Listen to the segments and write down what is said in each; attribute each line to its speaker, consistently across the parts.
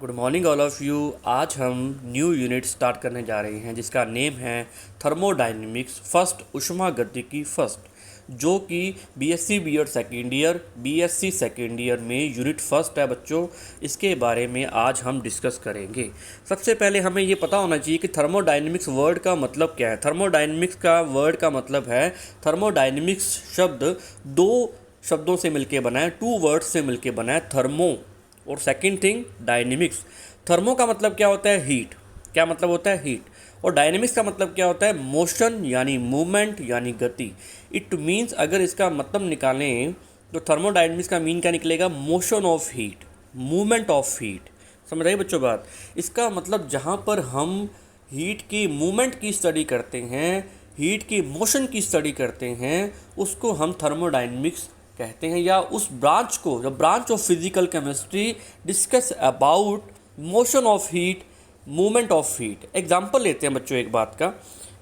Speaker 1: Good morning all of you. आज हम new unit start करने जा रहे हैं जिसका नेम है थर्मोडायनेमिक्स फर्स्ट उष्मागतिकी फर्स्ट, जो कि BSc BEd second year BSc second year में यूनिट फर्स्ट है बच्चों। इसके बारे में आज हम डिस्कस करेंगे। सबसे पहले हमें ये पता होना चाहिए कि थर्मोडायनेमिक्स वर्ड का मतलब क्या है। थर्मोडायनेमिक्स का वर्ड का मतलब है, थर्मोडायनेमिक्स शब्द दो शब्दों से मिलके बना है, टू वर्ड्स से मिलके बना है, थर्मो और सेकंड थिंग डायनेमिक्स। थर्मो का मतलब क्या होता है? हीट। क्या मतलब होता है? हीट। और डायनेमिक्स का मतलब क्या होता है? मोशन यानी मूवमेंट यानी गति। इट मीन्स अगर इसका मतलब निकालें तो थर्मोडायनेमिक्स का मीन क्या निकलेगा? Motion of heat, movement of heat. समझ आइए बच्चों बात। इसका मतलब जहाँ पर हम हीट की मूवमेंट की स्टडी करते हैं, हीट की मोशन की स्टडी करते हैं, उसको हम थर्मोडायनेमिक्स कहते हैं, या उस ब्रांच को, the branch of physical chemistry discuss about motion of heat, movement of heat. Example लेते हैं बच्चों, एक बात का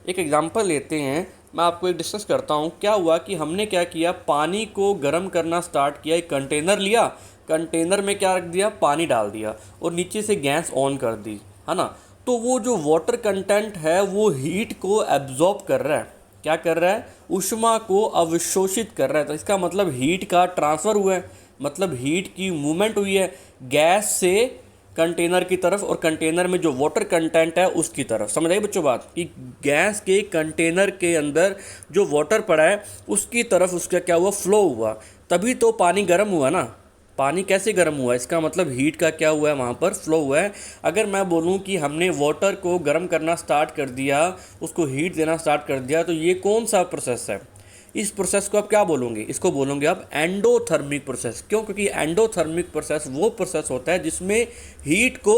Speaker 1: एक एग्जाम्पल लेते हैं। मैं आपको एक डिस्कस करता हूँ। क्या हुआ कि हमने क्या किया, पानी को गर्म करना स्टार्ट किया। एक कंटेनर लिया, कंटेनर में क्या रख दिया? पानी डाल दिया और नीचे से गैस ऑन कर दी, है ना। तो वो जो वाटर कंटेंट है वो हीट को एब्जॉर्ब कर रहा है। क्या कर रहा है? ऊष्मा को अवशोषित कर रहा है। तो इसका मतलब हीट का ट्रांसफ़र हुआ है, मतलब हीट की मूवमेंट हुई है गैस से कंटेनर की तरफ, और कंटेनर में जो वाटर कंटेंट है उसकी तरफ। समझ आई बच्चों बात कि गैस के कंटेनर के अंदर जो वाटर पड़ा है उसकी तरफ उसका क्या हुआ? फ्लो हुआ। तभी तो पानी गर्म हुआ ना। पानी कैसे गर्म हुआ? इसका मतलब हीट का क्या हुआ है? वहाँ पर फ्लो हुआ है। अगर मैं बोलूँ कि हमने वाटर को गर्म करना स्टार्ट कर दिया, उसको हीट देना स्टार्ट कर दिया, तो ये कौन सा प्रोसेस है? इस प्रोसेस को आप क्या बोलोगे? इसको बोलोगे आप एंडोथर्मिक प्रोसेस। क्यों? क्योंकि एंडोथर्मिक प्रोसेस वो प्रोसेस होता है जिसमें हीट को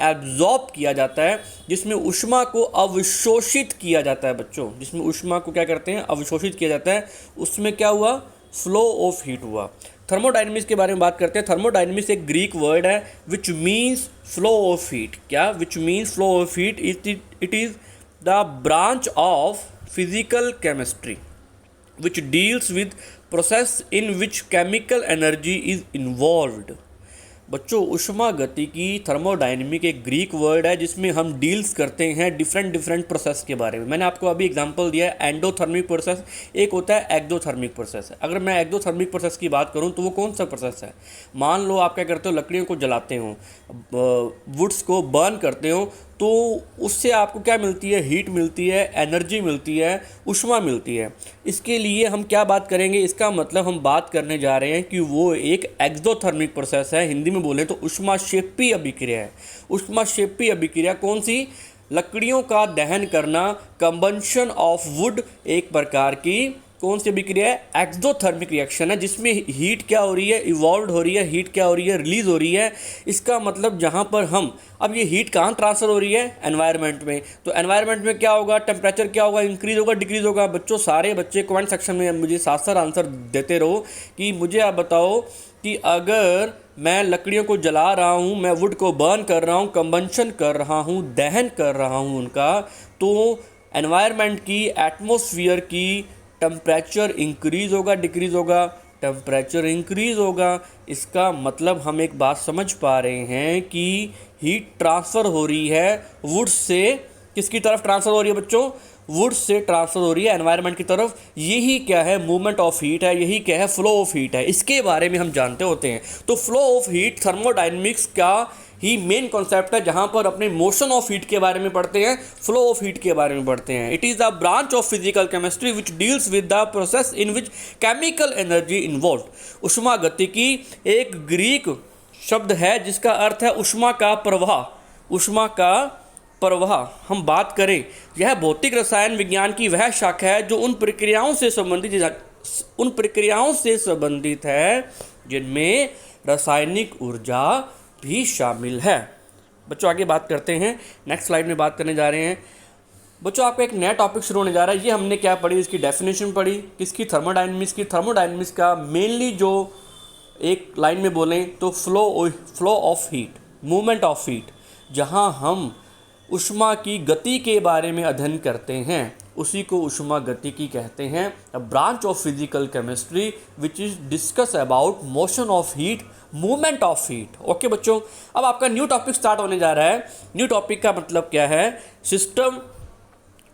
Speaker 1: एब्जॉर्ब किया जाता है, जिसमें ऊष्मा को अवशोषित किया जाता है बच्चों। जिसमें ऊष्मा को क्या करते हैं? अवशोषित किया जाता है। उसमें क्या हुआ? फ्लो ऑफ हीट हुआ। थर्मोडायनेमिक्स के बारे में बात करते हैं। थर्मोडायनेमिक्स एक ग्रीक वर्ड है which means flow of heat. क्या? Which means flow of heat. It is the branch of physical chemistry which deals with process in which chemical energy is involved। बच्चों, उष्मागतिकी थर्मोडायनेमिक एक Greek word है जिसमें हम deals करते हैं different process के बारे में। मैंने आपको अभी एग्जांपल दिया है एंडोथर्मिक प्रोसेस, एक होता है एक्सोथर्मिक प्रोसेस। अगर मैं एक्सोथर्मिक प्रोसेस की बात करूं तो वो कौन सा प्रोसेस है? मान लो आप क्या करते हो, लकड़ियों को जलाते हो, वुड्स को बर्न करते हो, तो उससे आपको क्या मिलती है? हीट मिलती है, एनर्जी मिलती है, ऊष्मा मिलती है। इसके लिए हम क्या बात करेंगे? इसका मतलब हम बात करने जा रहे हैं कि वो एक एक्सोथर्मिक प्रोसेस है। हिंदी में बोलें तो ऊष्माक्षेपी अभिक्रिया है। ऊष्माक्षेपी अभिक्रिया कौन सी? लकड़ियों का दहन करना, कंबंशन ऑफ वुड, एक प्रकार की कौन सी अभिक्रिया है? एक्सोथर्मिक रिएक्शन है, जिसमें हीट क्या हो रही है? इवॉल्व हो रही है। हीट क्या हो रही है? रिलीज हो रही है। इसका मतलब जहाँ पर हम, अब ये हीट कहाँ ट्रांसफर हो रही है? एनवायरनमेंट में। तो एनवायरनमेंट में क्या होगा? टेम्परेचर क्या होगा? इंक्रीज होगा, डिक्रीज होगा? बच्चों, सारे बच्चे कमेंट सेक्शन में मुझे साथ साथ आंसर देते रहो कि मुझे आप बताओ कि अगर मैं लकड़ियों को जला रहा हूँ, मैं वुड को बर्न कर रहा हूँ, कंबंशन कर रहा हूँ, दहन कर रहा हूँ उनका, तो एनवायरनमेंट की, एटमॉस्फेयर की टेम्परेचर इंक्रीज होगा, डिक्रीज होगा? टेम्परेचर इंक्रीज होगा। इसका मतलब हम एक बात समझ पा रहे हैं कि हीट ट्रांसफ़र हो रही है वुड से, किसकी तरफ ट्रांसफ़र हो रही है बच्चों? वुड से ट्रांसफ़र हो रही है एनवायरनमेंट की तरफ। यही क्या है? मूवमेंट ऑफ हीट है। यही क्या है? फ्लो ऑफ हीट है। इसके बारे में हम जानते होते हैं। तो फ्लो ऑफ हीट थर्मोडायनेमिक्स का ही मेन कॉन्सेप्ट है, जहां पर अपने मोशन ऑफ हीट के बारे में पढ़ते हैं, फ्लो ऑफ हीट के बारे में पढ़ते हैं। It is the branch of physical chemistry which deals with the process in which chemical energy involve. उष्मागतिकी एक ग्रीक शब्द है जिसका अर्थ है ऊष्मा का प्रवाह। ऊष्मा का प्रवाह हम बात करें, यह भौतिक रसायन विज्ञान की वह शाखा है जो उन प्रक्रियाओं से संबंधित है जिनमें रासायनिक ऊर्जा भी शामिल है। बच्चों, आगे बात करते हैं। नेक्स्ट स्लाइड में बात करने जा रहे हैं। बच्चों, आपका एक नया टॉपिक शुरू होने जा रहा है। ये हमने क्या पढ़ी? इसकी डेफिनेशन पढ़ी, किसकी? थर्मोडायनेमिक्स की। थर्मोडायनेमिक्स का मेनली जो एक लाइन में बोलें तो flow of heat, movement of heat, जहां हम ऊष्मा की गति के बारे में अध्ययन करते हैं। उसी को ऊष्मागतिकी कहते हैं। A branch of physical chemistry which is discuss about motion of heat, movement of heat. Okay बच्चों, अब आपका न्यू टॉपिक स्टार्ट होने जा रहा है। न्यू टॉपिक का मतलब क्या है? System,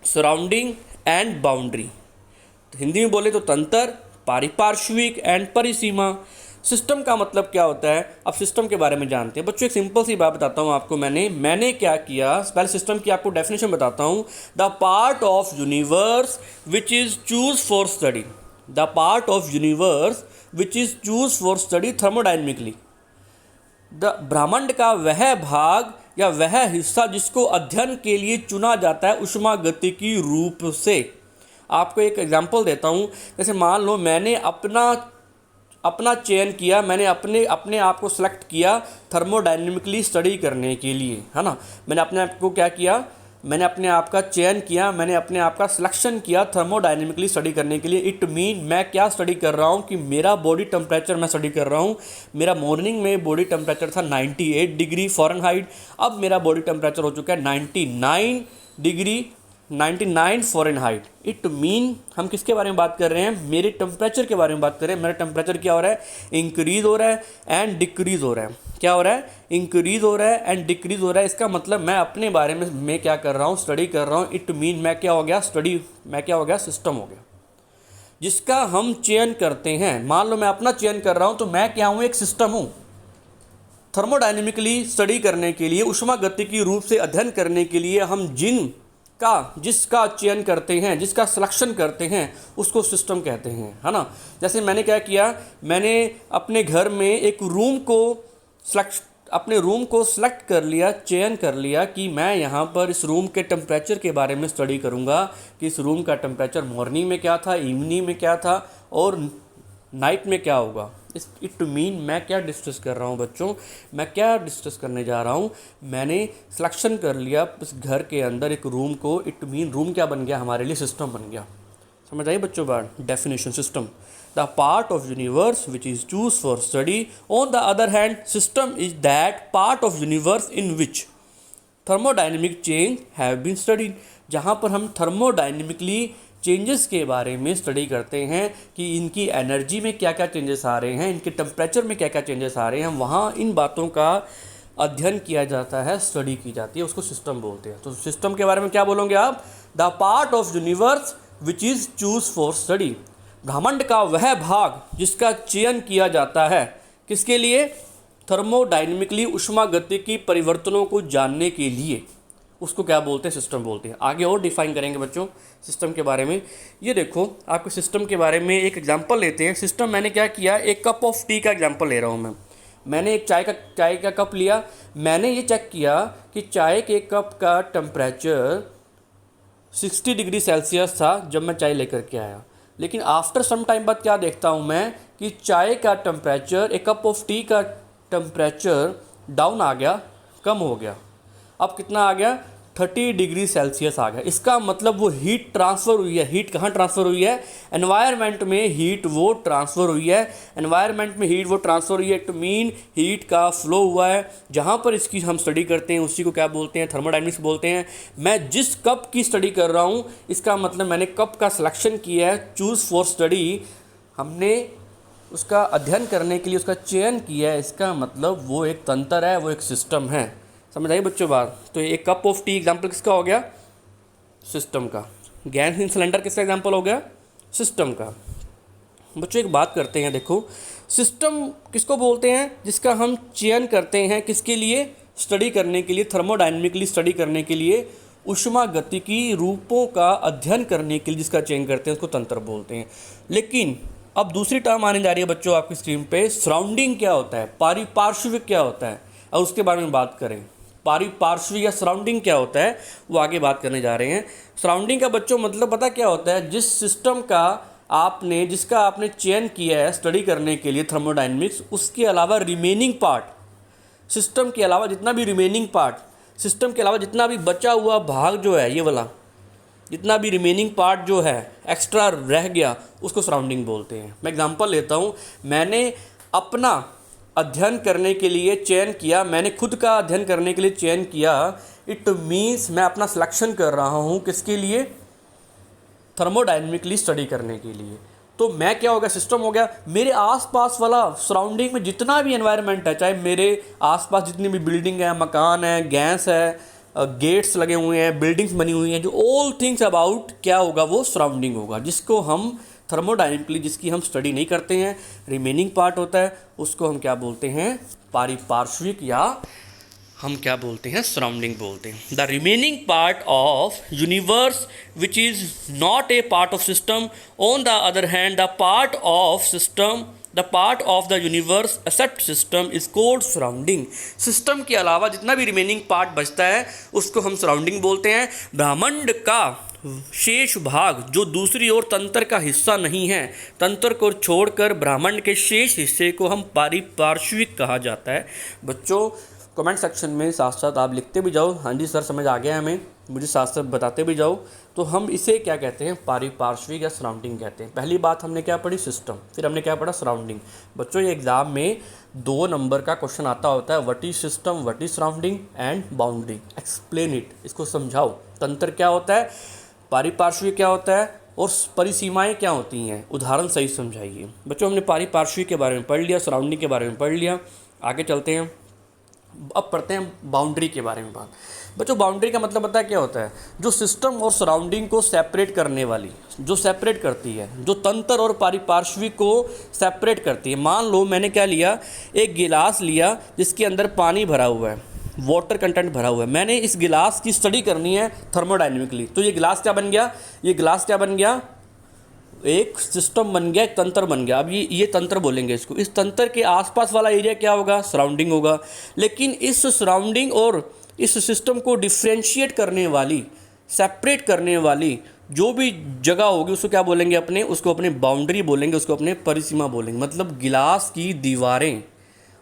Speaker 1: surrounding and boundary. तो हिंदी में बोले तो तंत्र, पारिपार्श्विक एंड परिसीमा। सिस्टम का मतलब क्या होता है? अब सिस्टम के बारे में जानते हैं बच्चों। एक सिंपल सी बात बताता हूँ आपको। मैंने क्या किया, पहले सिस्टम की आपको डेफिनेशन बताता हूँ। The part of universe which is choose for study, the part of universe which is choose for study thermodynamically. The ब्रह्मांड का वह भाग या वह हिस्सा जिसको अध्ययन के लिए चुना जाता है ऊष्मागतिकी रूप से। आपको एक एग्जांपल देता हूँ। जैसे मान लो मैंने अपना चयन किया, मैंने अपने आप को सेलेक्ट किया थर्मोडायनेमिकली स्टडी करने के लिए, है ना। मैंने अपने आप को क्या किया? मैंने अपने आप का चयन किया, मैंने अपने आप का सिलेक्शन किया थर्मोडायनेमिकली स्टडी करने के लिए। इट मीन मैं क्या स्टडी कर रहा हूँ कि मेरा बॉडी टेम्परेचर मैं स्टडी कर रहा हूँ। मेरा मॉर्निंग में बॉडी टेम्परेचर था 98 डिग्री फ़ारेनहाइट, अब मेरा बॉडी टेम्परेचर हो चुका है 99 फ़ारेनहाइट। इट मीन हम किसके बारे में बात कर रहे हैं? मेरे टेम्परेचर के बारे में बात कर रहे हैं। मेरा टेम्परेचर क्या हो रहा है? इंक्रीज़ हो रहा है एंड डिक्रीज़ हो रहा है। क्या हो रहा है? इंक्रीज़ हो रहा है एंड डिक्रीज़ हो रहा है। इसका मतलब मैं अपने बारे में मैं क्या कर रहा हूँ? स्टडी कर रहा हूँ। इट मीन मैं क्या हो गया? सिस्टम हो गया जिसका हम चयन करते हैं। मान लो मैं अपना चयन कर रहा हूँ तो मैं क्या हूँ? एक सिस्टम हूँ। थर्मोडायनेमिकली स्टडी करने के लिए, ऊष्मागतिकी रूप से अध्ययन करने के लिए हम जिसका चयन करते हैं, जिसका सिलेक्शन करते हैं, उसको सिस्टम कहते हैं, है ना। जैसे मैंने क्या किया? मैंने अपने घर में एक रूम को सेलेक्ट कर लिया, चयन कर लिया कि मैं यहाँ पर इस रूम के टेम्परेचर के बारे में स्टडी करूँगा कि इस रूम का टेम्परेचर मॉर्निंग में क्या था, इवनिंग में क्या था और नाइट में क्या होगा। इट मीन मैं क्या डिस्कस कर रहा हूँ बच्चों? मैं क्या डिस्कस करने जा रहा हूँ? मैंने सिलेक्शन कर लिया इस घर के अंदर एक रूम को। इट मीन रूम क्या बन गया? हमारे लिए सिस्टम बन गया। समझ आई बच्चों बात? Definition system, the part of universe which is choose for study. On the other hand, system is that part of universe in which thermodynamic change have been studied. जहाँ पर हम थर्मोडाइनमिकली चेंजेस के बारे में स्टडी करते हैं कि इनकी एनर्जी में क्या क्या चेंजेस आ रहे हैं, इनके टेम्परेचर में क्या क्या चेंजेस आ रहे हैं, वहाँ इन बातों का अध्ययन किया जाता है, स्टडी की जाती है, उसको सिस्टम बोलते हैं। तो सिस्टम के बारे में क्या बोलोगे आप? The part of universe which is choose for study. ब्रह्मांड का वह भाग जिसका चयन किया जाता है, किसके लिए? थर्मोडायनेमिकली ऊष्मागतिकी परिवर्तनों को जानने के लिए, उसको क्या बोलते हैं? सिस्टम बोलते हैं। आगे और डिफाइन करेंगे बच्चों सिस्टम के बारे में। ये देखो, आपको सिस्टम के बारे में एक एग्जांपल लेते हैं। सिस्टम मैंने क्या किया? एक कप ऑफ टी का एग्जांपल ले रहा हूँ मैंने एक चाय का कप लिया। मैंने ये चेक किया कि चाय के कप का टेम्परेचर 60 डिग्री सेल्सियस था जब मैं चाय लेकर के आया। लेकिन आफ्टर सम टाइम बाद क्या देखता हूँ मैं कि चाय का टेम्परेचर, एक कप ऑफ टी का टेम्परेचर डाउन आ गया, कम हो गया। अब कितना आ गया? 30 डिग्री सेल्सियस आ गया। इसका मतलब वो हीट ट्रांसफ़र हुई है। हीट कहाँ ट्रांसफ़र हुई है? एनवायरनमेंट में हीट वो ट्रांसफ़र हुई है। एनवायरनमेंट में हीट वो ट्रांसफ़र हुई है। इट मीन हीट का फ्लो हुआ है। जहाँ पर इसकी हम स्टडी करते हैं उसी को क्या बोलते हैं? थर्मोडायनेमिक्स बोलते हैं। मैं जिस कप की स्टडी कर रहा हूँ, इसका मतलब मैंने कप का सिलेक्शन किया है, चूज़ फॉर स्टडी। हमने उसका अध्ययन करने के लिए उसका चयन किया है। इसका मतलब वो एक तंत्र है, वो एक सिस्टम है। समझ आई बच्चों बात? तो एक कप ऑफ टी एग्जाम्पल किसका हो गया? सिस्टम का। गैस इन सिलेंडर किसका एग्जाम्पल हो गया? सिस्टम का। बच्चों एक बात करते हैं, देखो सिस्टम किसको बोलते हैं? जिसका हम चयन करते हैं किसके लिए? स्टडी करने के लिए, थर्मोडायनेमिकली स्टडी करने के लिए, ऊष्मागतिकी रूपों का अध्ययन करने के लिए जिसका चयन करते हैं उसको तंत्र बोलते हैं। लेकिन अब दूसरी टर्म आने जा रही है बच्चों आपकी स्क्रीन पे। सराउंडिंग क्या होता है? पारिपार्श्विक क्या होता है? और उसके बारे में बात करें। पारिपार्श्विक या सराउंडिंग क्या होता है वो आगे बात करने जा रहे हैं। सराउंडिंग का बच्चों मतलब पता क्या होता है? जिस सिस्टम का जिसका आपने चयन किया है स्टडी करने के लिए थर्मोडायनेमिक्स, उसके अलावा रिमेनिंग पार्ट, सिस्टम के अलावा जितना भी रिमेनिंग पार्ट, सिस्टम के अलावा जितना भी बचा हुआ भाग जो है, ये वाला जितना भी रिमेनिंग पार्ट जो है एक्स्ट्रा रह गया, उसको सराउंडिंग बोलते हैं। मैं एग्जांपल लेता हूँ। मैंने अपना अध्ययन करने के लिए चयन किया, मैंने खुद का अध्ययन करने के लिए चयन किया। इट मीन्स मैं अपना सिलेक्शन कर रहा हूँ किसके लिए? थर्मोडायनेमिकली स्टडी करने के लिए। तो मैं क्या हो गया, सिस्टम हो गया, मेरे आसपास वाला सराउंडिंग में जितना भी एनवायरनमेंट है, चाहे मेरे आसपास जितनी भी बिल्डिंग है, मकान है, गैस है, गेट्स लगे हुए हैं, बिल्डिंग्स बनी हुई हैं, जो ऑल थिंग्स अबाउट क्या होगा, वो सराउंडिंग होगा, जिसको हम थर्मोडायनेमिकली, जिसकी हम स्टडी नहीं करते हैं, रिमेनिंग पार्ट होता है, उसको हम क्या बोलते हैं, पारिपार्श्विक, या हम क्या बोलते हैं, सराउंडिंग बोलते हैं। The remaining part of universe which is not a part of system, on the other hand the part of system, the part of the universe except system is called surrounding. System के अलावा जितना भी remaining part बचता है उसको हम surrounding बोलते हैं। ब्रह्मांड का शेष भाग जो दूसरी ओर तंत्र का हिस्सा नहीं है, तंत्र को छोड़कर ब्रह्मांड के शेष हिस्से को हम पारिपार्श्विक कहा जाता है। बच्चों कमेंट सेक्शन में साथ साथ आप लिखते भी जाओ, हाँ जी सर समझ आ गया हमें, मुझे साथ साथ बताते भी जाओ। तो हम इसे क्या कहते हैं, पारिपार्श्विक या सराउंडिंग कहते हैं। पहली बात हमने क्या पढ़ी, सिस्टम, फिर हमने क्या पढ़ा, सराउंडिंग। बच्चों ये एग्जाम में 2 नंबर का क्वेश्चन आता होता है, what is system, what is surrounding and boundary, explain it, इसको समझाओ। तंत्र क्या होता है, पारिपार्श्विक क्या होता है, और परिसीमाएं क्या होती हैं, उदाहरण सही समझाइए। बच्चों हमने पारिपार्श्विक के बारे में पढ़ लिया, सराउंडिंग के बारे में पढ़ लिया, आगे चलते हैं। अब पढ़ते हैं बाउंड्री के बारे में बात। बच्चों बाउंड्री का मतलब पता है क्या होता है, जो सिस्टम और सराउंडिंग को सेपरेट करने वाली, जो सेपरेट करती है, जो तंत्र और पारिपार्श्विक को सेपरेट करती है। मान लो मैंने क्या लिया, एक गिलास लिया जिसके अंदर पानी भरा हुआ है, वाटर कंटेंट भरा हुआ है, मैंने इस गिलास की स्टडी करनी है थर्मोडायनेमिकली, तो ये गिलास क्या बन गया, ये गिलास क्या बन गया, एक सिस्टम बन गया, एक तंत्र बन गया। अब ये तंत्र बोलेंगे इसको। इस तंत्र के आसपास वाला एरिया क्या होगा, सराउंडिंग होगा। लेकिन इस सराउंडिंग और इस सिस्टम को डिफ्रेंशिएट करने वाली, सेपरेट करने वाली जो भी जगह होगी उसको क्या बोलेंगे, अपने, उसको अपने बाउंड्री बोलेंगे, उसको अपने परिसीमा बोलेंगे। मतलब गिलास की दीवारें,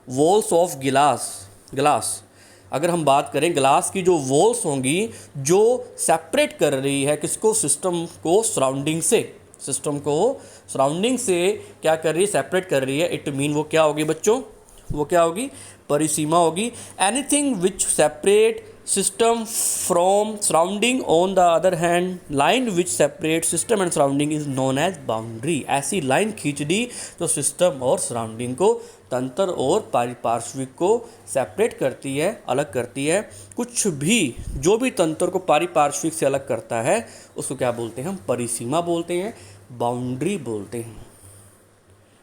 Speaker 1: वॉल्स ऑफ गिलास अगर हम बात करें, गिलास की जो वॉल्स होंगी जो सेपरेट कर रही है किसको, सिस्टम को सराउंडिंग से, सिस्टम को सराउंडिंग से क्या कर रही है, सेपरेट कर रही है। इट मीन वो क्या होगी बच्चों, वो क्या होगी, परिसीमा होगी। Anything which separate system from surrounding, on the other hand line which separate system and surrounding is known as boundary. ऐसी लाइन खींच दी तो सिस्टम और सराउंडिंग को, तंत्र और पारिपार्श्विक को सेपरेट करती है, अलग करती है। कुछ भी जो भी तंत्र को पारिपार्श्विक से अलग करता है उसको क्या बोलते हैं, हम परिसीमा बोलते हैं, बाउंड्री बोलते हैं।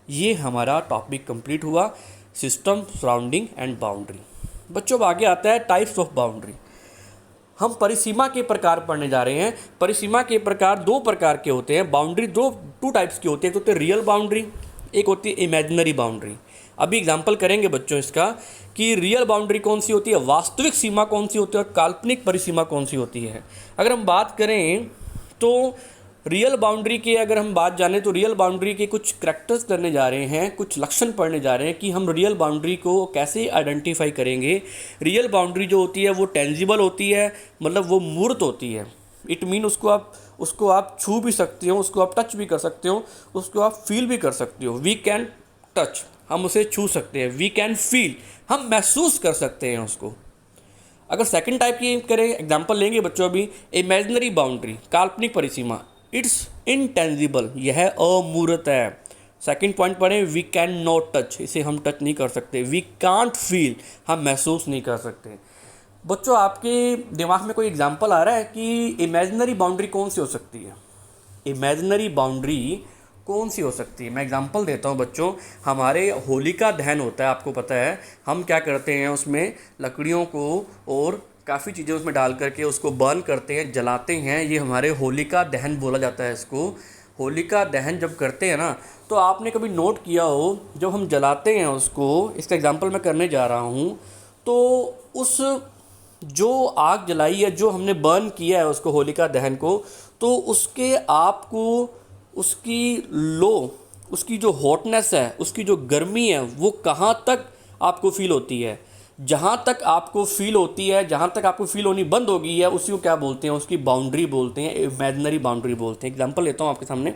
Speaker 1: ये हमारा टॉपिक कंप्लीट हुआ, सिस्टम, सराउंडिंग एंड बाउंड्री। बच्चों आगे आता है टाइप्स ऑफ बाउंड्री। हम परिसीमा के प्रकार पढ़ने जा रहे हैं। परिसीमा के प्रकार 2 प्रकार के होते हैं। बाउंड्री 2 टाइप्स की होती है, एक होती है रियल बाउंड्री, एक होती है इमेजिनरी बाउंड्री। अभी एग्जांपल करेंगे बच्चों इसका कि रियल बाउंड्री कौन सी होती है, वास्तविक सीमा कौन सी होती है, और काल्पनिक परिसीमा कौन सी होती है। अगर हम बात करें तो रियल बाउंड्री की अगर हम बात जानें तो रियल बाउंड्री के कुछ करैक्टर्स करने जा रहे हैं, कुछ लक्षण पढ़ने जा रहे हैं कि हम रियल बाउंड्री को कैसे आइडेंटिफाई करेंगे। रियल बाउंड्री जो होती है वो टेंजिबल होती है, मतलब वो मूर्त होती है। इट मीन उसको आप छू भी सकते हो, उसको आप टच भी कर सकते हो, उसको आप फील भी कर सकते हो। वी कैन टच, हम उसे छू सकते हैं। वी कैन फील, हम महसूस कर सकते हैं उसको। अगर सेकंड टाइप की करें, एग्जांपल लेंगे बच्चों अभी, इमेजिनरी बाउंड्री, काल्पनिक परिसीमा, इट्स इनटेंजिबल, यह अमूर्त है। सेकंड पॉइंट पढ़ें, वी कैन नॉट टच, इसे हम टच नहीं कर सकते। वी कांट फील, हम महसूस नहीं कर सकते। बच्चों आपके दिमाग में कोई एग्जांपल आ रहा है कि इमेजिनरी बाउंड्री कौन सी हो सकती है, इमेजिनरी बाउंड्री कौन सी हो सकती है। मैं एग्जांपल देता हूँ बच्चों, हमारे होलिका दहन होता है, आपको पता है, हम क्या करते हैं उसमें लकड़ियों को और काफ़ी चीज़ें उसमें डाल करके उसको बर्न करते हैं, जलाते हैं। ये हमारे होलिका दहन बोला जाता है इसको। होलिका दहन जब करते हैं ना, तो आपने कभी नोट किया हो, जब हम जलाते हैं उसको, इसका एग्जांपल मैं करने जा रहा हूँ, तो उस जो आग जलाई है, जो हमने बर्न किया है उसको, होलिका दहन को, तो उसके आपको उसकी जो हॉटनेस है, उसकी जो गर्मी है, वो कहाँ तक आपको फील होती है। जहाँ तक आपको फील होती है, जहाँ तक आपको फील होनी बंद हो गई है, उसी को क्या बोलते हैं, उसकी बाउंड्री बोलते हैं, इमेजिनरी बाउंड्री बोलते हैं। एग्जांपल लेता हूँ आपके सामने।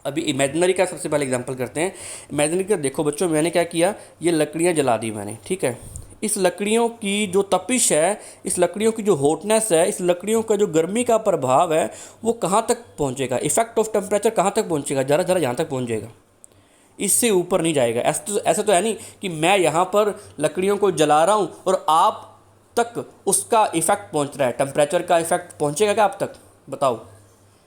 Speaker 1: अभी इमेजिनरी का सबसे पहले एग्जांपल करते हैं। इमेजिनरी का देखो बच्चों, मैंने क्या किया, ये लकड़ियाँ जला दी मैंने, ठीक है। इस लकड़ियों की जो तपिश है, इस लकड़ियों की जो हॉटनेस है, इस लकड़ियों का जो गर्मी का प्रभाव है वो कहाँ तक पहुँचेगा, इफेक्ट ऑफ टेम्परेचर कहाँ तक पहुँचेगा, ज़रा ज़रा यहाँ तक पहुँचेगा, इससे ऊपर नहीं जाएगा। ऐसा तो है नहीं कि मैं यहाँ पर लकड़ियों को जला रहा हूँ और आप तक उसका इफेक्ट पहुँच रहा है, टेम्परेचर का इफेक्ट पहुँचेगा क्या आप तक, बताओ।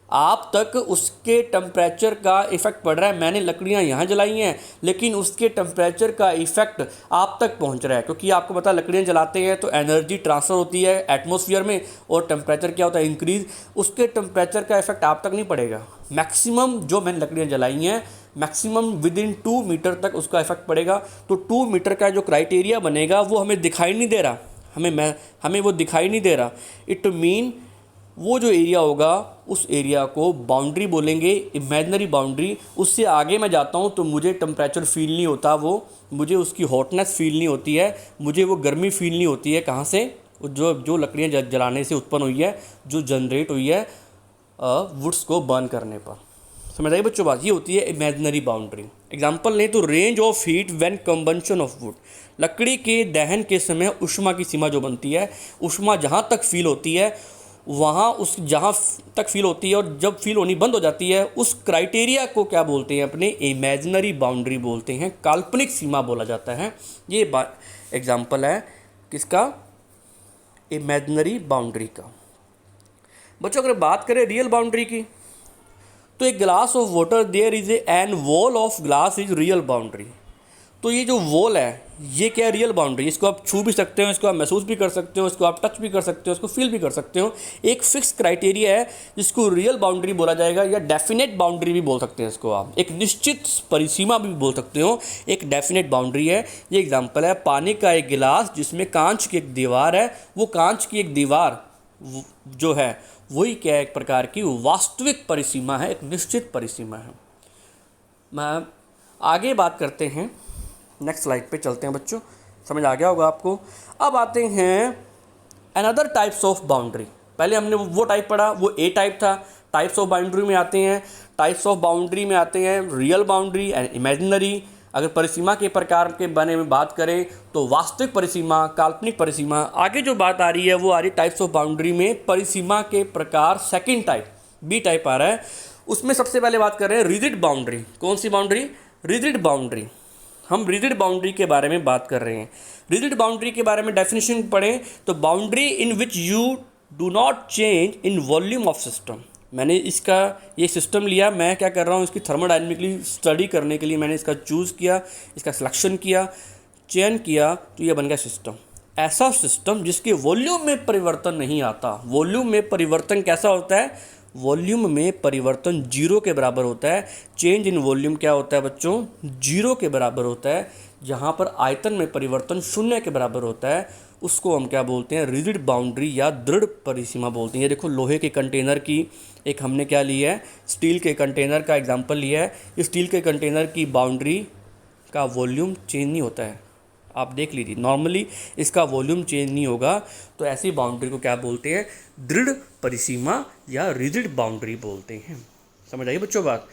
Speaker 1: आप तक उसके टेम्परेचर का इफ़ेक्ट पड़ रहा है। मैंने लकड़ियाँ यहाँ जलाई हैं लेकिन उसके टेम्परेचर का इफ़ेक्ट आप तक पहुँच रहा है, क्योंकि आपको पता है लकड़ियाँ जलाते हैं तो एनर्जी ट्रांसफ़र होती है एटमॉस्फेयर में और टेम्परेचर क्या होता है, इंक्रीज़। उसके टेम्परेचर का इफ़ेक्ट आप तक नहीं पड़ेगा। मैक्सिमम जो मैंने लकड़ियाँ जलाई हैं मैक्सिमम विद इन 2 मीटर तक उसका इफ़ेक्ट पड़ेगा। तो 2 मीटर का जो क्राइटेरिया बनेगा वो हमें दिखाई नहीं दे रहा, हमें वो दिखाई नहीं दे रहा। इट मीन वो जो एरिया होगा उस एरिया को बाउंड्री बोलेंगे, इमेजिनरी बाउंड्री। उससे आगे मैं जाता हूँ तो मुझे टेम्परेचर फील नहीं होता, वो मुझे उसकी हॉटनेस फील नहीं होती है, मुझे वो गर्मी फील नहीं होती है। कहाँ से, जो लकड़ियाँ जलाने से उत्पन्न हुई है, जो जनरेट हुई है वुड्स को बर्न करने पर। समझ आइए बच्चों बात, ये होती है इमेजिनरी बाउंड्री। एग्जाम्पल लें तो range of heat when combustion of would, लकड़ी के दहन के समय ऊष्मा की सीमा जो बनती है, ऊष्मा जहाँ तक फील होती है वहाँ उस जहाँ तक फील होती है और जब फील होनी बंद हो जाती है उस क्राइटेरिया को क्या बोलते हैं, अपने इमेजिनरी बाउंड्री बोलते हैं, काल्पनिक सीमा बोला जाता है। ये एग्जाम्पल है किसका, इमेजिनरी बाउंड्री का। बच्चों अगर बात करें रियल बाउंड्री की तो एक glass of water there is an wall of glass is real boundary. तो ये जो वॉल है ये क्या है, रियल बाउंड्री। इसको आप छू भी सकते हो, इसको आप महसूस भी कर सकते हो, इसको आप टच भी कर सकते हो, इसको फील भी कर सकते हो। एक फिक्स क्राइटेरिया है जिसको रियल बाउंड्री बोला जाएगा या डेफिनेट बाउंड्री भी बोल सकते हैं इसको आप, एक निश्चित परिसीमा भी बोल सकते हो, एक डेफिनेट बाउंड्री है। ये एग्जाम्पल है पानी का एक गिलास जिसमें कांच की एक दीवार है, वो कांच की एक दीवार जो है वही क्या है, एक प्रकार की वास्तविक परिसीमा है, एक निश्चित परिसीमा है। मैं आगे बात करते हैं, नेक्स्ट स्लाइड पे चलते हैं बच्चों, समझ आ गया होगा आपको। अब आते हैं अनदर टाइप्स ऑफ बाउंड्री। पहले हमने वो टाइप पढ़ा, वो ए टाइप था। टाइप्स ऑफ बाउंड्री में आते हैं, टाइप्स ऑफ बाउंड्री में आते हैं रियल बाउंड्री एंड इमेजिनरी। अगर परिसीमा के प्रकार के बारे में बात करें तो वास्तविक परिसीमा, काल्पनिक परिसीमा। आगे जो बात आ रही है वो आ रही टाइप्स ऑफ बाउंड्री में परिसीमा के प्रकार, सेकेंड टाइप बी टाइप आ रहा है। उसमें सबसे पहले बात कर रहे हैं रिजिड बाउंड्री। कौन सी बाउंड्री, रिजिड बाउंड्री। हम रिजिड बाउंड्री के बारे में बात कर रहे हैं। रिजिड बाउंड्री के बारे में डेफिनेशन पढ़ें तो boundary in which you do not change in volume of system. मैंने इसका ये सिस्टम लिया, मैं क्या कर रहा हूँ, इसकी थर्मोडायनेमिकली स्टडी करने के लिए मैंने इसका चूज़ किया, इसका सिलेक्शन किया, चयन किया, तो ये बन गया सिस्टम। ऐसा सिस्टम जिसके वॉल्यूम में परिवर्तन नहीं आता। वॉल्यूम में परिवर्तन कैसा होता है, वॉल्यूम में परिवर्तन जीरो के बराबर होता है। चेंज इन वॉल्यूम क्या होता है बच्चों, जीरो के बराबर होता है। जहाँ पर आयतन में परिवर्तन शून्य के बराबर होता है उसको हम क्या बोलते हैं, रिजिड बाउंड्री या दृढ़ परिसीमा बोलते हैं। ये देखो लोहे के कंटेनर की एक हमने क्या लिया है, स्टील के कंटेनर का एग्जांपल लिया है। स्टील के कंटेनर की बाउंड्री का वॉल्यूम चेंज नहीं होता है, आप देख लीजिए नॉर्मली इसका वॉल्यूम चेंज नहीं होगा। तो ऐसी बाउंड्री को क्या बोलते हैं, दृढ़ परिसीमा या रिजिड बाउंड्री बोलते हैं। समझ आइए बच्चों बात।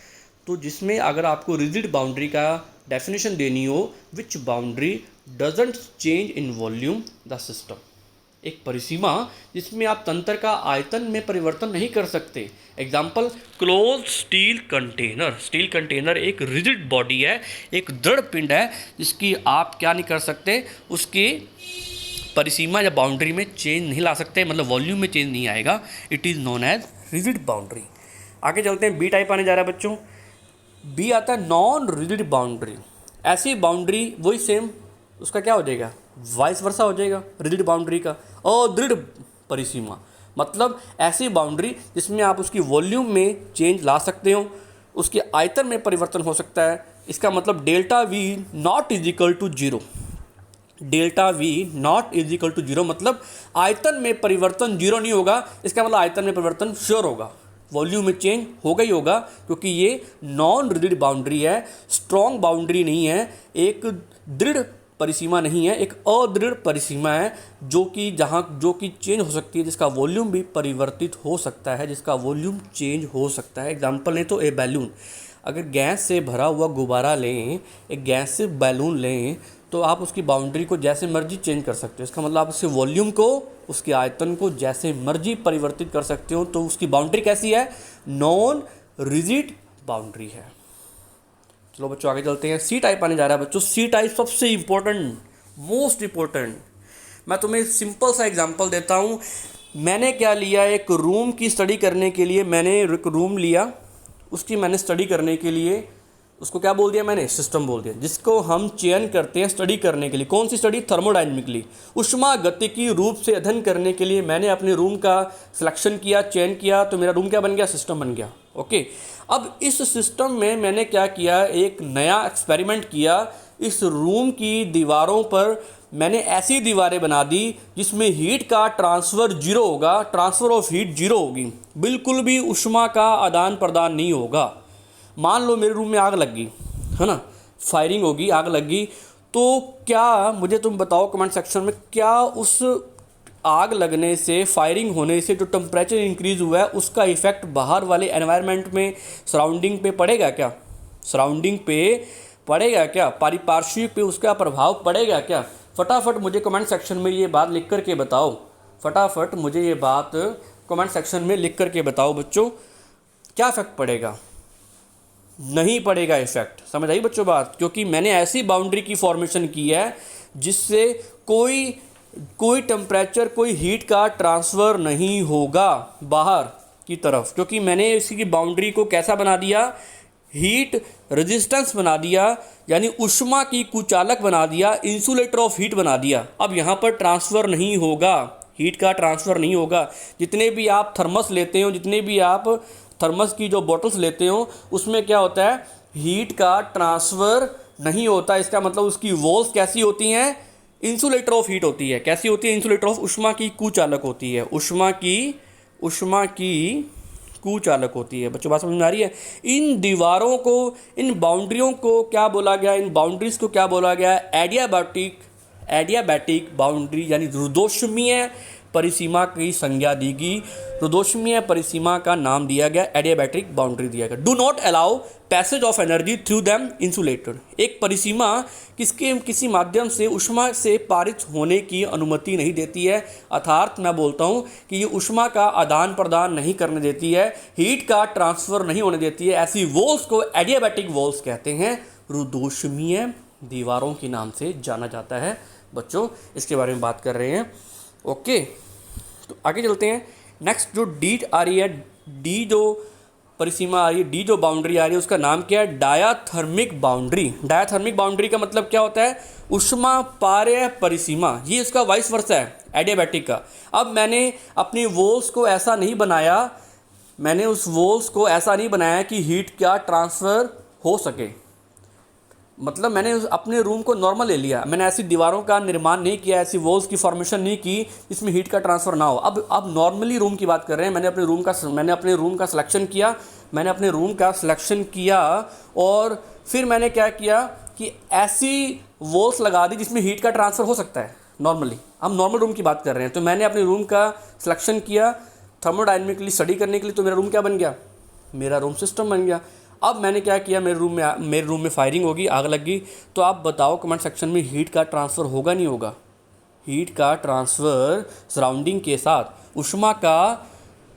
Speaker 1: तो जिसमें अगर आपको रिजिड बाउंड्री का डेफिनेशन देनी हो, which boundary doesn't change in volume the system, एक परिसीमा जिसमें आप तंत्र का आयतन में परिवर्तन नहीं कर सकते। Example close steel container. Steel container एक रिजिड बॉडी है, एक दृढ़ पिंड है जिसकी आप क्या नहीं कर सकते, उसकी परिसीमा या बाउंड्री में चेंज नहीं ला सकते, मतलब वॉल्यूम में चेंज नहीं आएगा। It is known as rigid boundary. आगे चलते हैं, बी टाइप आने जा रहा है बच्चों। बी आता है नॉन रिजिड बाउंड्री। ऐसी बाउंड्री वही सेम, उसका क्या हो जाएगा, वाइस वर्सा हो जाएगा रिजिड बाउंड्री का, अदृढ़ परिसीमा। मतलब ऐसी बाउंड्री जिसमें आप उसकी वॉल्यूम में चेंज ला सकते हो, उसके आयतन में परिवर्तन हो सकता है। इसका मतलब delta V naught is equal to zero. Delta V naught is equal to zero मतलब आयतन में परिवर्तन जीरो नहीं होगा। इसका मतलब आयतन में परिवर्तन श्योर होगा, वॉल्यूम में चेंज होगा ही होगा, क्योंकि ये नॉन रिजिड बाउंड्री है, स्ट्रॉन्ग बाउंड्री नहीं है, एक दृढ़ परिसीमा नहीं है, एक अदृढ़ परिसीमा है जो कि चेंज हो सकती है, जिसका वॉल्यूम भी परिवर्तित हो सकता है, जिसका वॉल्यूम चेंज हो सकता है। एग्जाम्पल लें तो ए बैलून। अगर गैस से भरा हुआ गुब्बारा लें, एक गैस से बैलून लें तो आप उसकी बाउंड्री को जैसे मर्जी चेंज कर सकते हो। इसका मतलब आप उसके वॉल्यूम को, उसके आयतन को जैसे मर्जी परिवर्तित कर सकते हो। तो उसकी बाउंड्री कैसी है? नॉन रिजिड बाउंड्री है। चलो बच्चों आगे चलते हैं। सी टाइप आने जा रहा है बच्चों। सी टाइप सबसे इंपॉर्टेंट, मोस्ट इंपॉर्टेंट। मैं तुम्हें सिंपल सा एग्जांपल देता हूँ। मैंने क्या लिया, एक रूम की स्टडी करने के लिए मैंने एक रूम लिया, उसकी मैंने स्टडी करने के लिए उसको क्या बोल दिया मैंने? सिस्टम बोल दिया, जिसको हम चयन करते हैं स्टडी करने के लिए। कौन सी स्टडी? थर्मोडायनेमिकली, उष्मागतिकी रूप से अध्ययन करने के लिए मैंने अपने रूम का सिलेक्शन किया, चयन किया, तो मेरा रूम क्या बन गया? सिस्टम बन गया। ओके, अब इस सिस्टम में मैंने क्या किया, एक नया एक्सपेरिमेंट किया। इस रूम की दीवारों पर मैंने ऐसी दीवारें बना दी जिसमें हीट का ट्रांसफ़र जीरो होगा, ट्रांसफ़र ऑफ हीट जीरो होगी, बिल्कुल भी उष्मा का आदान प्रदान नहीं होगा। मान लो मेरे रूम में आग लग गई, है ना, फायरिंग होगी, आग लग गई, तो क्या, मुझे तुम बताओ कमेंट सेक्शन में, क्या उस आग लगने से, फायरिंग होने से जो टेम्परेचर इंक्रीज़ हुआ है उसका इफ़ेक्ट बाहर वाले एनवायरनमेंट में, सराउंडिंग पे पड़ेगा क्या? सराउंडिंग पे पड़ेगा क्या? पारिपार्श्विक पे उसका प्रभाव पड़ेगा क्या? फटाफट मुझे कमेंट सेक्शन में ये बात लिख करके बताओ। फटाफट मुझे ये बात कमेंट सेक्शन में लिख करके बताओ बच्चों, क्या इफेक्ट पड़ेगा? नहीं पड़ेगा इफेक्ट। समझ आई बच्चों बात? क्योंकि मैंने ऐसी बाउंड्री की फॉर्मेशन की है जिससे कोई टेम्परेचर, कोई हीट का ट्रांसफ़र नहीं होगा बाहर की तरफ, क्योंकि मैंने इसकी बाउंड्री को कैसा बना दिया? हीट रेजिस्टेंस बना दिया, यानी उष्मा की कुचालक बना दिया, इंसुलेटर ऑफ हीट बना दिया। अब यहाँ पर ट्रांसफ़र नहीं होगा, हीट का ट्रांसफ़र नहीं होगा। जितने भी आप थर्मस लेते हो, जितने भी आप थर्मस की जो बॉटल्स लेते हो, उसमें क्या होता है? हीट का ट्रांसफ़र नहीं होता। इसका मतलब उसकी वॉल्स कैसी होती हैं? इंसुलेटर ऑफ हीट होती है। कैसी होती है? इंसुलेटर ऑफ, उष्मा की कुचालक होती है, उष्मा की कुचालक होती है। बच्चों बात समझ में आ रही है? इन दीवारों को, इन बाउंड्रियों को क्या बोला गया? इन बाउंड्रीज को क्या बोला गया? एडियाबैटिक बाउंड्री, यानी रुद्धोष्मीय परिसीमा की संज्ञा दी गई। रुद्धोष्मीय परिसीमा का नाम दिया गया, एडियाबैटिक बाउंड्री दिया गया। Do not allow passage of energy through them insulated. एक परिसीमा किसी माध्यम से उष्मा से पारित होने की अनुमति नहीं देती है, अर्थात मैं बोलता हूँ कि ये उष्मा का आदान प्रदान नहीं करने देती है, हीट का ट्रांसफ़र नहीं होने देती है। ऐसी वॉल्स को एडियाबैटिक वॉल्स कहते हैं, रुद्धोष्मीय दीवारों के नाम से जाना जाता है। बच्चों इसके बारे में बात कर रहे हैं। ओके, तो आगे चलते हैं। नेक्स्ट जो डी आ रही है, डी जो परिसीमा आ रही है, डी जो बाउंड्री आ रही है, उसका नाम क्या है? Diathermic boundary. डायाथर्मिक बाउंड्री का मतलब क्या होता है? उष्मा पार्य परिसीमा। ये इसका वाइस वर्सा है एडियाबैटिक का। अब मैंने अपनी वॉल्स को ऐसा नहीं बनाया, मैंने उस वॉल्स को ऐसा नहीं बनाया कि हीट का ट्रांसफ़र हो सके। मतलब मैंने अपने रूम को नॉर्मल ले लिया, मैंने ऐसी दीवारों का निर्माण नहीं किया, ऐसी वॉल्स की फॉर्मेशन नहीं की इसमें हीट का ट्रांसफ़र ना हो। अब नॉर्मली रूम की बात कर रहे हैं। मैंने अपने रूम का सिलेक्शन किया और फिर मैंने क्या किया कि ऐसी वॉल्स लगा दी जिसमें हीट का ट्रांसफ़र हो सकता है नॉर्मली। हम नॉर्मल रूम की बात कर रहे हैं। तो मैंने अपने रूम का सिलेक्शन किया थर्मोडायनेमिकली स्टडी करने के लिए, तो मेरा रूम क्या बन गया? मेरा रूम सिस्टम बन गया। अब मैंने क्या किया, मेरे रूम में फायरिंग होगी, आग लग गई, तो आप बताओ कमेंट सेक्शन में, हीट का ट्रांसफ़र होगा नहीं होगा? हीट का ट्रांसफ़र सराउंडिंग के साथ, उष्मा का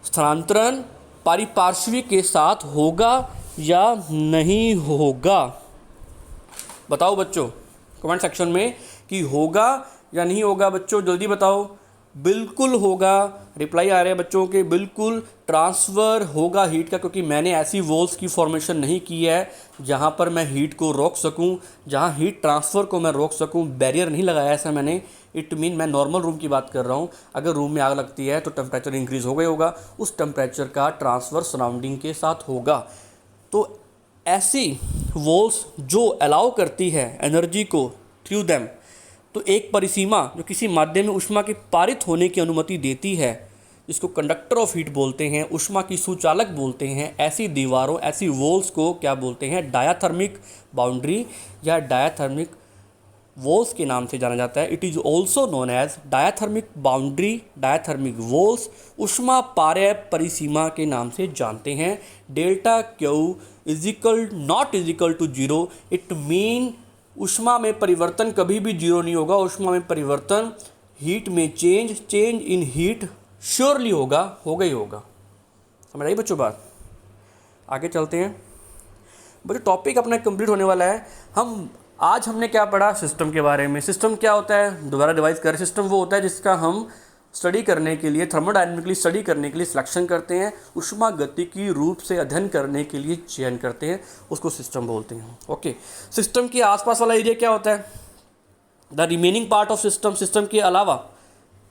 Speaker 1: स्थानांतरण पारिपार्श्विक के साथ होगा या नहीं होगा? बताओ बच्चों कमेंट सेक्शन में कि होगा या नहीं होगा। बच्चों जल्दी बताओ। बिल्कुल होगा, रिप्लाई आ रहे हैं बच्चों के, बिल्कुल ट्रांसफ़र होगा हीट का, क्योंकि मैंने ऐसी वॉल्स की फॉर्मेशन नहीं की है जहाँ पर मैं हीट को रोक सकूँ, जहाँ हीट ट्रांसफ़र को मैं रोक सकूँ। बैरियर नहीं लगाया ऐसा मैंने। इट मीन मैं नॉर्मल रूम की बात कर रहा हूँ। अगर रूम में आग लगती है तो टेम्परेचर इंक्रीज़ होगा ही होगा, उस टेम्परेचर का ट्रांसफ़र सराउंडिंग के साथ होगा। तो ऐसी वॉल्स जो अलाउ करती है एनर्जी को थ्रू दैम, तो एक परिसीमा जो किसी माध्यम में उष्मा के पारित होने की अनुमति देती है, जिसको कंडक्टर ऑफ हीट बोलते हैं, उष्मा की सुचालक बोलते हैं, ऐसी दीवारों, ऐसी वॉल्स को क्या बोलते हैं? डायाथर्मिक बाउंड्री या डायाथर्मिक वॉल्स के नाम से जाना जाता है। It is also known as diathermic boundary, diathermic walls, उष्मा पार्य परिसीमा के नाम से जानते हैं। Delta Q not equal to zero, it mean ऊष्मा में परिवर्तन कभी भी जीरो नहीं होगा। ऊष्मा में परिवर्तन, हीट में चेंज इन हीट श्योरली होगा ही होगा। समझ आई बच्चों बात? आगे चलते हैं बच्चों, टॉपिक अपना कंप्लीट होने वाला है। आज हमने क्या पढ़ा सिस्टम के बारे में। सिस्टम क्या होता है, दोबारा रिवाइज करें। सिस्टम वो होता है जिसका हम स्टडी करने के लिए, थर्मोडायनेमिकली स्टडी करने के लिए सिलेक्शन करते हैं, ऊष्मागतिकी रूप से अध्ययन करने के लिए चयन करते हैं, उसको सिस्टम बोलते हैं। ओके, सिस्टम के आसपास वाला एरिया क्या होता है? The remaining part of system, system के अलावा,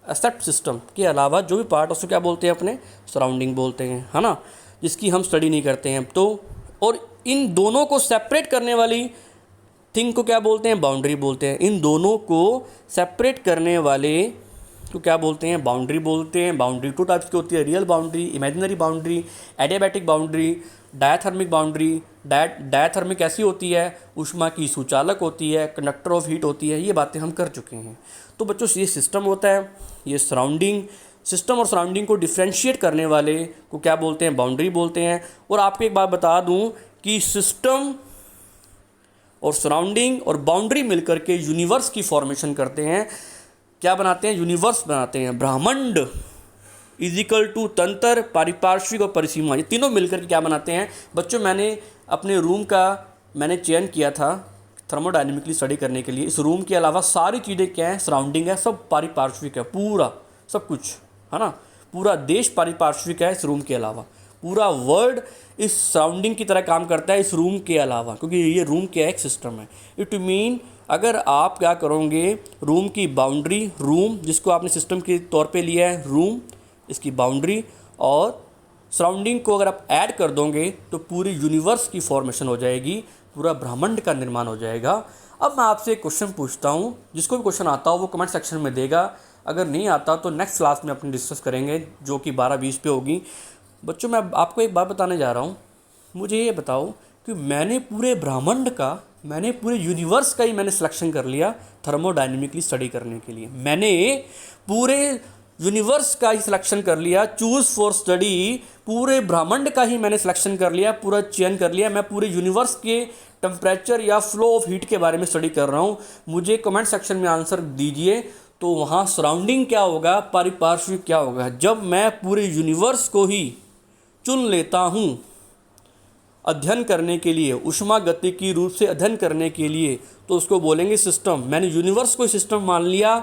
Speaker 1: एक्सेप्ट सिस्टम के अलावा जो भी पार्ट उसको क्या बोलते हैं? अपने सराउंडिंग बोलते हैं, है ना, जिसकी हम स्टडी नहीं करते हैं। तो और इन दोनों को सेपरेट करने वाली थिंग को क्या बोलते हैं? बाउंड्री बोलते हैं। इन दोनों को सेपरेट करने वाले तो क्या बोलते हैं? बाउंड्री बोलते हैं। बाउंड्री टू टाइप्स की होती है, real boundary, imaginary boundary, adiabatic boundary, diathermic boundary. Diathermic ऐसी होती है, ऊष्मा की सुचालक होती है, कंडक्टर ऑफ हीट होती है। ये बातें हम कर चुके हैं। तो बच्चों ये सिस्टम होता है, ये सराउंडिंग, सिस्टम और सराउंडिंग को डिफ्रेंशिएट करने वाले को क्या बोलते हैं? बाउंड्री बोलते हैं। और आपको एक बात बता दूं कि सिस्टम और सराउंडिंग और बाउंड्री मिलकर के यूनिवर्स की फॉर्मेशन करते हैं। क्या बनाते हैं? यूनिवर्स बनाते हैं। ब्रह्मांड इजिकल टू तंत्र, पारिपार्श्विक और परिसीमा, ये तीनों मिलकर के क्या बनाते हैं? बच्चों मैंने अपने रूम का चयन किया था थर्मोडायनेमिकली स्टडी करने के लिए। इस रूम के अलावा सारी चीज़ें क्या है? सराउंडिंग है, सब पारिपार्श्विक है, पूरा सब कुछ, है ना, पूरा देश पारिपार्श्विक है इस रूम के अलावा। पूरा वर्ल्ड इस सराउंडिंग की तरह काम करता है इस रूम के अलावा, क्योंकि ये रूम क्या है? एक सिस्टम है। इट मीन अगर आप क्या करोगे, रूम की बाउंड्री, रूम जिसको आपने सिस्टम के तौर पे लिया है, रूम इसकी बाउंड्री और सराउंडिंग को अगर आप ऐड कर दोगे तो पूरी यूनिवर्स की फॉर्मेशन हो जाएगी, पूरा ब्रह्मांड का निर्माण हो जाएगा। अब मैं आपसे एक क्वेश्चन पूछता हूँ, जिसको भी क्वेश्चन आता हो वो कमेंट सेक्शन में देगा, अगर नहीं आता तो नेक्स्ट क्लास में अपनी डिस्कस करेंगे जो कि 12:20 पे होगी। बच्चों मैं आपको एक बात बताने जा रहा हूँ, मुझे ये बताओ कि मैंने पूरे ब्रह्मांड का, मैंने पूरे यूनिवर्स का ही मैंने सिलेक्शन कर लिया थर्मोडायनेमिकली स्टडी करने के लिए। मैंने पूरे यूनिवर्स का ही सिलेक्शन कर लिया, चूज़ फॉर स्टडी, पूरे ब्रह्मांड का ही मैंने सिलेक्शन कर लिया, पूरा चयन कर लिया। मैं पूरे यूनिवर्स के टेम्परेचर या फ्लो ऑफ हीट के बारे में स्टडी कर रहा हूँ। मुझे कमेंट सेक्शन में आंसर दीजिए, तो वहाँ सराउंडिंग क्या होगा, पारिपार्श्विक क्या होगा। जब मैं पूरे यूनिवर्स को ही चुन लेता हूँ अध्ययन करने के लिए, ऊष्मागतिकी रूप से अध्ययन करने के लिए, तो उसको बोलेंगे सिस्टम। मैंने यूनिवर्स को सिस्टम मान लिया,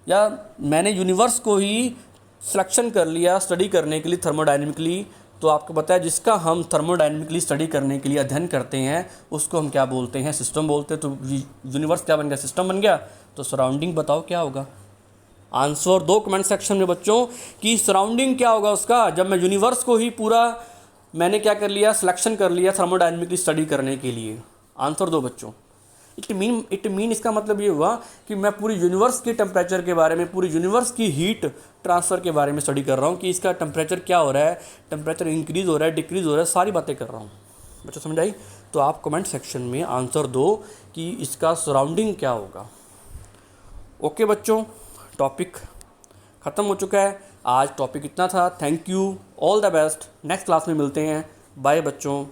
Speaker 1: या मैंने यूनिवर्स को ही सिलेक्शन कर लिया स्टडी करने के लिए थर्मोडायनेमिकली, तो आपको पता है जिसका हम थर्मोडायनेमिकली स्टडी करने के लिए अध्ययन करते हैं उसको हम क्या बोलते हैं? सिस्टम बोलते हैं। तो यूनिवर्स क्या बन गया? सिस्टम बन गया। तो सराउंडिंग बताओ क्या होगा? आंसर दो कमेंट सेक्शन में बच्चों कि सराउंडिंग क्या होगा उसका, जब मैं यूनिवर्स को ही पूरा मैंने क्या कर लिया? सिलेक्शन कर लिया थर्मोडायनेमिकली स्टडी करने के लिए। आंसर दो बच्चों। इट मीन इसका मतलब ये हुआ कि मैं पूरी यूनिवर्स के टेम्परेचर के बारे में, पूरी यूनिवर्स की हीट ट्रांसफ़र के बारे में स्टडी कर रहा हूँ कि इसका टेम्परेचर क्या हो रहा है, टेम्परेचर इंक्रीज़ हो रहा है, डिक्रीज़ हो रहा है, सारी बातें कर रहा हूँ। बच्चों समझ आई? तो आप कमेंट सेक्शन में आंसर दो कि इसका सराउंडिंग क्या होगा। ओके बच्चों, टॉपिक ख़त्म हो चुका है। आज टॉपिक इतना था। Thank you, all the best. Next class में मिलते हैं। बाय बच्चों।